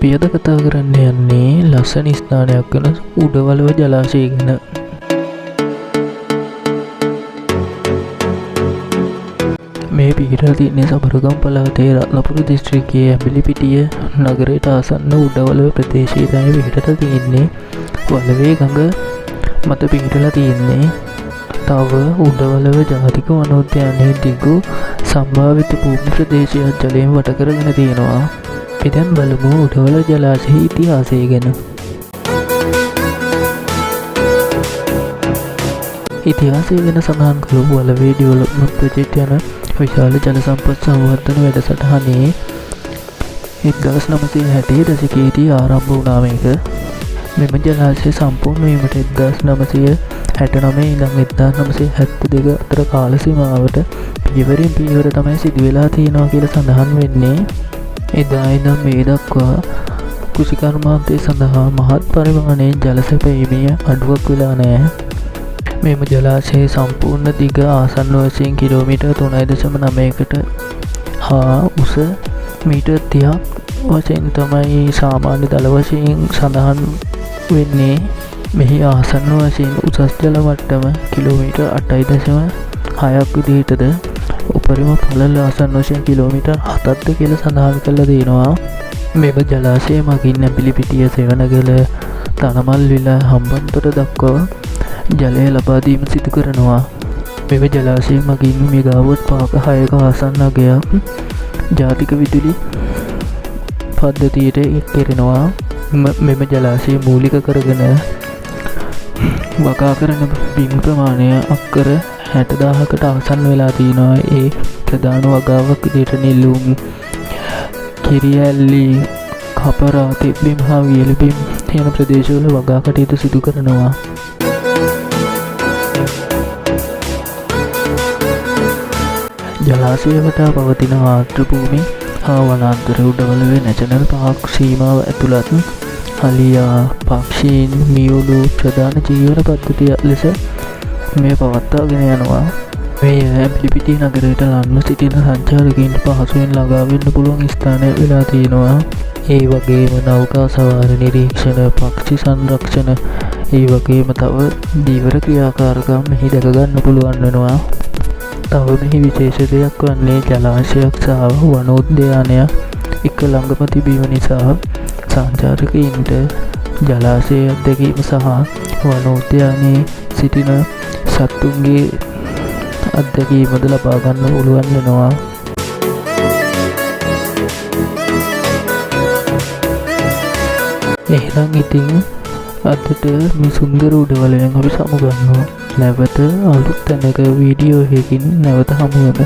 අපි අද කතා කරන්න යන්නේ ලස්සන ස්ථානයක් වන උඩවලව ජලාශය ගැන. මේ පිහිටා තියන්නේ සබරගම් පළාතේ රත්නපුර දිස්ත්‍රික්කයේ ඇඹිලිපිටිය නගරයට ආසන්න උඩවලව ප්‍රදේශයේ තමයි පිහිටලා තියෙන්නේ. වලවේ ගඟ මත පිහිටලා තියෙන්නේ. තව උඩවලව ජාතික වනෝද්‍යානයේ දිගු සම්භාවිත භූමි ප්‍රදේශයක් ජලයෙන් වට කරගෙන තියෙනවා. අපි දැන් බලමු උඩවල ජලාශයේ ඉතිහාසය ගැන. ඉතිහාසය ගැන සඳහන් කළු වලවේ ඩෙවලොප්මන්ට් ප්‍රොජෙක්ට් යන විශාල ජල සම්පත් සංවර්ධන වැඩසටහනේ 1960 දශකයේදී ආරම්භ වුණා මේක. මෙම ජලාශය සම්පූර්ණ වීමට 1969 ඉඳන් 1972 අතර කාල සීමාවට පියවරින් පියවර තමයි සිදු වෙලා තියෙනවා කියලා සඳහන් වෙන්නේ. එදා ඉඳන් මේ දක්වා කෘෂිකර්මාන්තය සඳහා මහත් පරිමාණයෙන් ජල සැපයීමේ අඩුවක් වෙලා නැහැ. මෙම ජලාශයේ සම්පූර්ණ දිග ආසන්න වශයෙන් කිලෝමීටර් 3.9කට හා උස මීටර් 30ක් වශයෙන් තමයි සාමාන්‍ය දල වශයෙන් සඳහන් වෙන්නේ. මෙහි ආසන්න වශයෙන් උසස් ජල මට්ටම කිලෝමීටර් 8.6ක් විදිහටද උපරිම පළල ආසන්න වශයෙන් කිලෝමීටර් 7ක්ද කියලා සඳහන් කරලා තියෙනවා. මෙම ජලාශය මගින් ඇඹිලිපිටිය සෙවණගල තනමල් විල හම්බන්තොට දක්වා ජලය ලබා දීම සිදු කරනවා. මෙම ජලාශය මගින් මෙගාවොට් 5.6ක ආසන්න අගයක් ජාතික විදුලි පද්ධතියට එක්කෙරෙනවා. මෙම ජලාශය මූලික කරගෙන වගා කරන බිම් ප්‍රමාණය අක්කර 60,000කට ආසන්න වෙලා තියෙනවා. ඒ ප්‍රධාන වගාවක් විදිහට නෙළුම්, කිරිඇල්ලි, කපරා, තිබ්බිම් හා වියලි බිම් යන ප්‍රදේශවල වගා කටයුතු සිදු කරනවා. ජලාශය වටා පවතින ආර්ද්‍ර භූමි හා වනාන්තර උඩවලවේ නැෂනල් පාර්ක් සීමාව ඇතුළත් හලියා පක්ෂීන් මියුළු ප්‍රධාන ජීවන පද්ධතිය ලෙස මේ පවත්වාගෙන යනවා. මෙය ඇඹිලිපිටිය නගරයට ලන්ව සිටින සංචාරකයින්ට පහසුවෙන් ළඟා වෙන්න පුළුවන් ස්ථානයක් වෙලා තියෙනවා. ඒ වගේම නෞකා සවාරි නිරීක්ෂණ, පක්ෂි සංරක්ෂණ, ඒ වගේම තව දීවර ක්‍රියාකාරකම් මෙහි දැක ගන්න පුළුවන් වෙනවා. තව මෙහි විශේෂ දෙයක් වන්නේ ජලාශයක් සහ වනෝද්‍යානයක් එක ළඟම තිබීම නිසා සංචාරකයින්ට ජලාශය අත්දැකීම සහ වනෝද්‍යානයේ සිටින සත්තුන්ගේ අත්දැකීමද ලබා ගන්න පුළුවන් වෙනවා. එහෙනම් ඉතින් අදට මේ සුන්දර උඩවලයෙන් අපි සමුගන්නවා. නැවත අලුත් තැනක වීඩියෝ එකකින් නැවත හමු වෙමු.